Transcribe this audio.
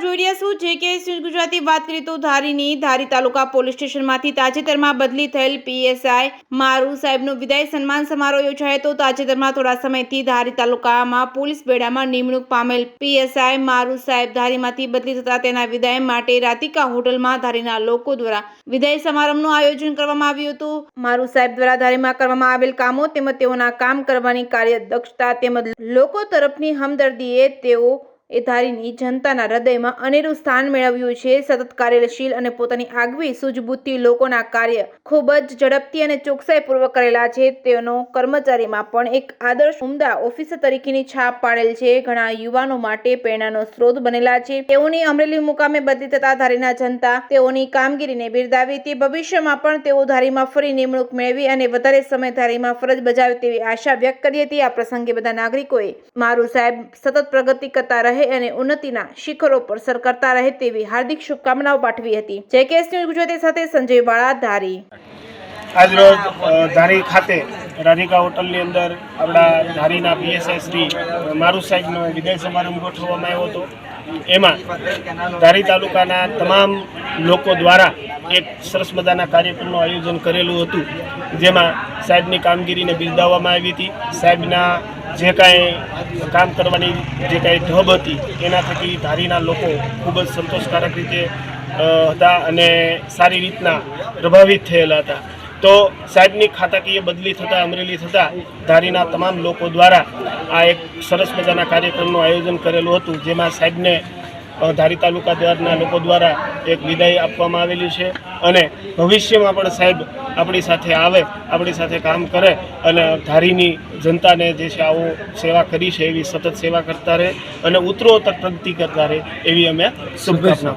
જોઈ રહ્યા છો JK ન્યૂઝ ગુજરાતી। વાત કરીએ તો ધારી તાલુકા પોલીસ સ્ટેશનમાંથી તાજેતરમાં બદલી થયેલ PSI મારૂ સાહેબનો વિદાય સન્માન સમારોહ યોજાયો હતો। તાજેતરમાં થોડા સમયથી ધારી તાલુકામાં પોલીસ બેડામાં નિમણૂક પામેલ PSI મારૂ સાહેબ ધારીમાંથી બદલી થતા તેના વિદાય માટે રાધિકા હોટલમાં ધારીના લોકો દ્વારા વિદાય સમારંભનું આયોજન કરવામાં આવ્યું હતું। મારૂ સાહેબ દ્વારા ધારીમાં કરવામાં આવેલ કામો તેમજ તેઓના કામ કરવાની કાર્યદક્ષતા તેમજ લોકો તરફની હમદર્દીએ તેઓ ધારીની જનતાના હૃદયમાં અનેરું સ્થાન મેળવ્યું છે। સતત કાર્યશીલ અને પોતાની આગવી સૂઝબૂછથી લોકોના કાર્ય ખૂબ જ ઝડપથી અને ચોકસાઈપૂર્વક કરેલા છે। તેનો કર્મચારીમાં પણ એક આદર્શ ઉમદા ઓફિસર તરીકેની છાપ પાડેલ છે। ઘણા યુવાનો માટે પ્રેરણાનો સ્ત્રોત બનેલા છે। તેઓની અમરેલી મુકામે બદલી થતા ધારીના જનતા તેઓની કામગીરીને બિરદાવી તે ભવિષ્યમાં પણ તેઓ ધારીમાં ફરી નિમણૂક મેળવી અને વધારે સમય ધારીમાં ફરજ બજાવે તેવી આશા વ્યક્ત કરી હતી। આ પ્રસંગે બધા નાગરિકોએ મારૂ સાહેબ સતત પ્રગતિ કરતા રહે અને ઉન્નતિના શિખરો પર સર કરતા રહે તેવી હાર્દિક શુભકામનાઓ પાઠવી હતી। JK ન્યૂઝ ગુજરાતી સાથે સંજય વાળા ધારી। આજરોજ ધારી ખાતે રાધિકા હોટલની અંદર આપણા ધારીના PSI શ્રી મારૂ સાહેબનો વિદાય સમારંભ ગોઠવવામાં આવ્યો હતો। એમાં ધારી તાલુકાના તમામ લોકો દ્વારા એક સરસ મજાના કાર્યક્રમનું આયોજન કરેલું હતું, જેમાં સાહેબની કામગીરીને બિરદાવવામાં આવી હતી। સાહેબના જે કાંઈ કામ કરવાની જે કાંઈ ઢબ હતી એના થકી ધારીના લોકો ખૂબ જ સંતોષકારક રીતે હતા અને સારી રીતના પ્રભાવિત થયેલા હતા। તો સાહેબની ખાતાકીય બદલી થતાં અમરેલી થતાં ધારીના તમામ લોકો દ્વારા આ એક સરસ મજાના કાર્યક્રમનું આયોજન કરેલું હતું, જેમાં સાહેબને ધારી તાલુકા દ્વારના લોકો દ્વારા એક વિદાય આપવામાં આવેલી છે અને ભવિષ્યમાં પણ સાહેબ આપણી સાથે આવે, આપણી સાથે કામ કરે અને ધારીની જનતાને જે છે આવો સેવા કરી છે એવી સતત સેવા કરતા રહે અને ઉત્તરોત્તર પ્રગતિ કરતા રહે એવી અમે શુભકામના.